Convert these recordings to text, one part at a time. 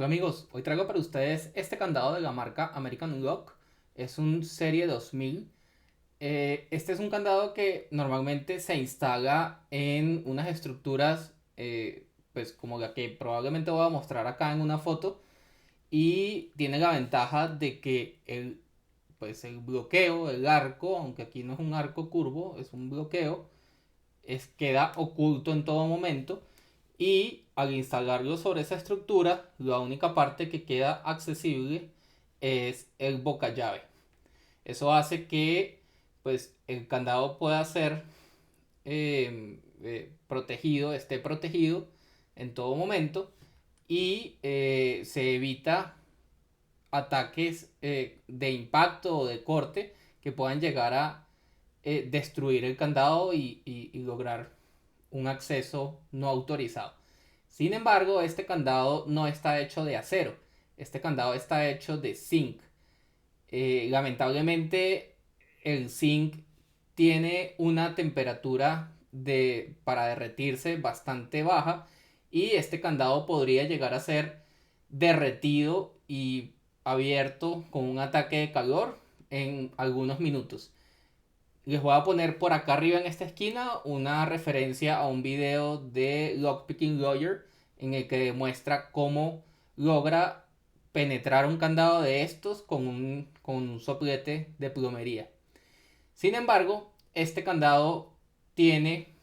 Hola amigos, hoy traigo para ustedes este candado de la marca American Lock. Es un Serie 2000. Este es un candado que normalmente se instala en unas estructuras, pues como la que probablemente voy a mostrar acá en una foto. Y tiene la ventaja de que el bloqueo, el arco, aunque aquí no es un arco curvo, es un bloqueo, queda oculto en todo momento y al instalarlo sobre esa estructura, la única parte que queda accesible es el boca llave. Eso hace que pues, el candado pueda ser protegido, esté protegido en todo momento y se evita ataques de impacto o de corte que puedan llegar a destruir el candado y lograr un acceso no autorizado. Sin embargo, este candado no está hecho de acero. Este candado está hecho de zinc. Lamentablemente, el zinc tiene una temperatura para derretirse bastante baja y este candado podría llegar a ser derretido y abierto con un ataque de calor en algunos minutos. Les voy a poner por acá arriba en esta esquina una referencia a un video de Lockpicking Lawyer en el que demuestra cómo logra penetrar un candado de estos con un soplete de plomería. Sin embargo, este candado tiene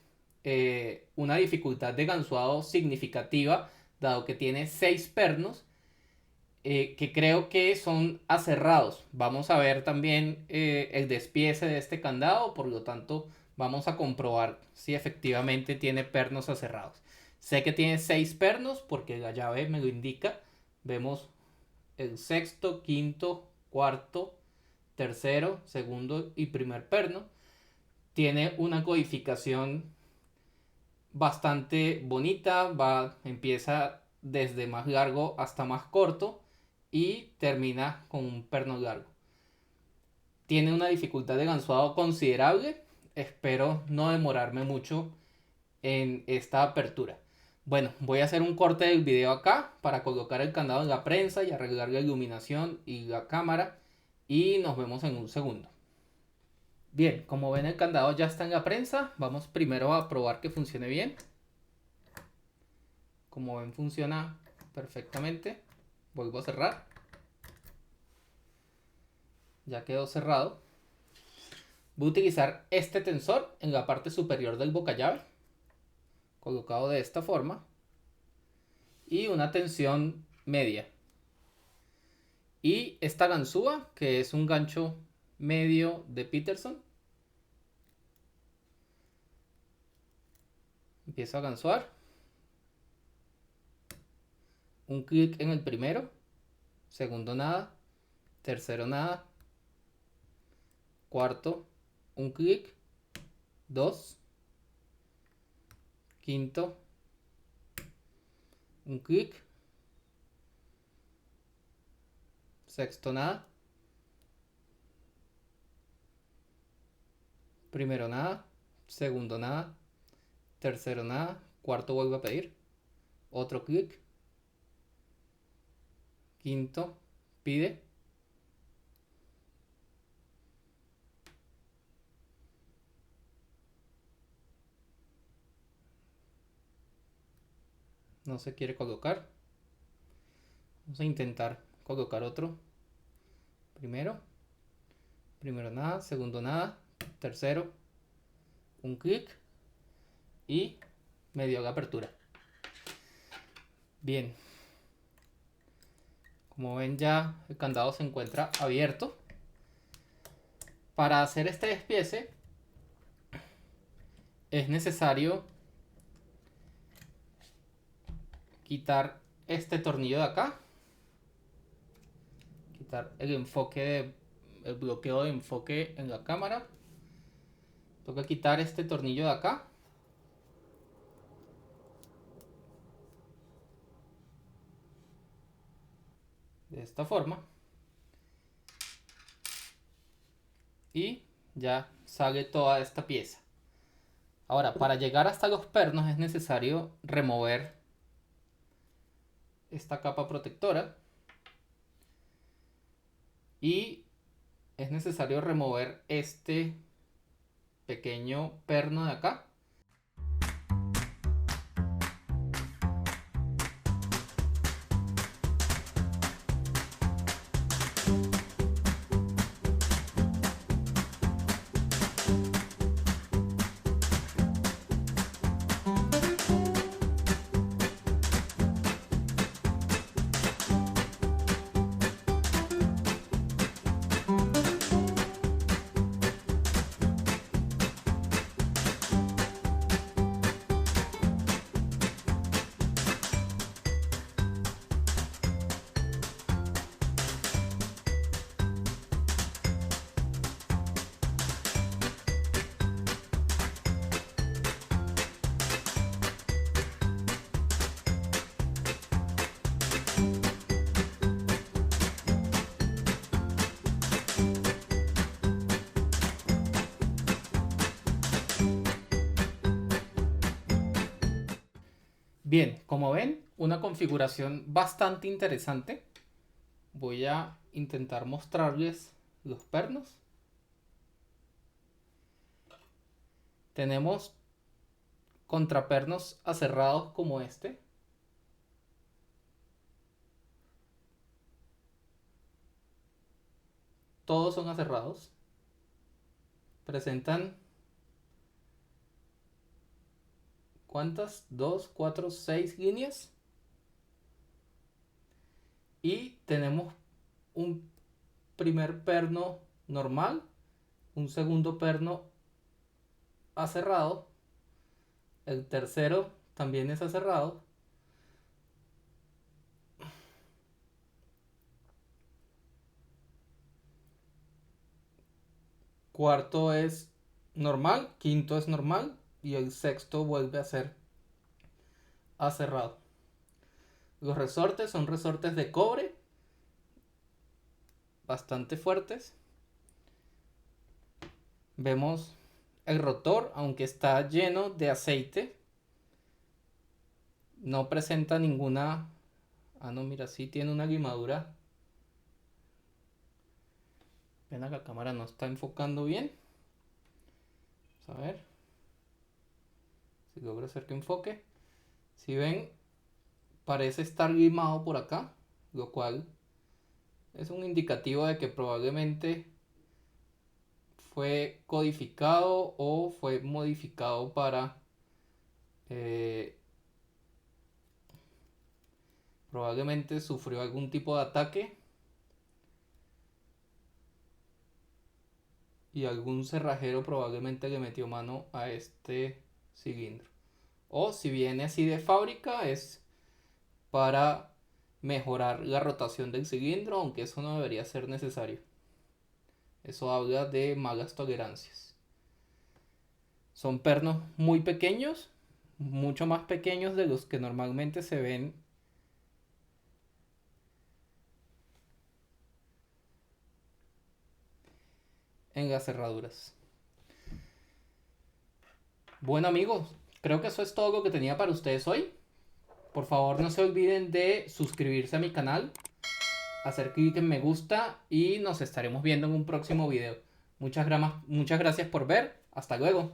una dificultad de gansuado significativa, dado que tiene 6 pernos que creo que son aserrados. Vamos a ver también el despiece de este candado, por lo tanto vamos a comprobar si efectivamente tiene pernos aserrados. Sé que tiene 6 pernos porque la llave me lo indica. Vemos el sexto, quinto, cuarto, tercero, segundo y primer perno. Tiene una codificación bastante bonita, empieza desde más largo hasta más corto y termina con un perno largo. Tiene una dificultad de gansuado considerable, espero no demorarme mucho en esta apertura. Bueno, voy a hacer un corte del video acá para colocar el candado en la prensa y arreglar la iluminación y la cámara y nos vemos en un segundo. Bien, como ven el candado ya está en la prensa, vamos primero a probar que funcione bien. Como ven funciona perfectamente. Vuelvo a cerrar. Ya quedó cerrado. Voy a utilizar este tensor en la parte superior del boca llave, colocado de esta forma, y una tensión media. Y esta ganzúa, que es un gancho medio de Peterson, empiezo a ganzuar. Un clic en el primero, segundo nada, tercero nada, cuarto un clic, dos, quinto un clic, sexto nada, primero nada, segundo nada, tercero nada, cuarto vuelvo a pedir, otro clic, quinto pide, no se quiere colocar. Vamos a intentar colocar otro. Primero nada, segundo nada, tercero un clic y me dio la apertura. Bien, como ven ya el candado se encuentra abierto. Para hacer este despiece es necesario quitar este tornillo de acá, quitar el bloqueo de enfoque en la cámara. Toca quitar este tornillo de acá. De esta forma. Y ya sale toda esta pieza. Ahora, para llegar hasta los pernos es necesario remover esta capa protectora y es necesario remover este pequeño perno de acá. Bien, como ven, una configuración bastante interesante. Voy a intentar mostrarles los pernos. Tenemos contrapernos aserrados como este. Todos son aserrados. Presentan ¿cuántas? 2, 4, 6 líneas. Y tenemos un primer perno normal, un segundo perno aserrado, el tercero también es aserrado, cuarto es normal, quinto es normal y el sexto vuelve a ser aserrado. Los resortes son resortes de cobre, bastante fuertes. Vemos el rotor, aunque está lleno de aceite, no presenta ninguna... Ah, no, mira, sí tiene una limadura. Ven, la cámara no está enfocando bien. Vamos a ver si logro hacer que enfoque. Si ven, parece estar limado por acá, lo cual es un indicativo de que probablemente fue codificado o fue modificado para probablemente sufrió algún tipo de ataque y algún cerrajero probablemente le metió mano a este cilindro, o si viene así de fábrica es para mejorar la rotación del cilindro, aunque eso no debería ser necesario. Eso habla de malas tolerancias. Son pernos muy pequeños, mucho más pequeños de los que normalmente se ven en las cerraduras. Bueno amigos, creo que eso es todo lo que tenía para ustedes hoy. Por favor no se olviden de suscribirse a mi canal, hacer clic en me gusta y nos estaremos viendo en un próximo video. Muchas gracias por ver. Hasta luego.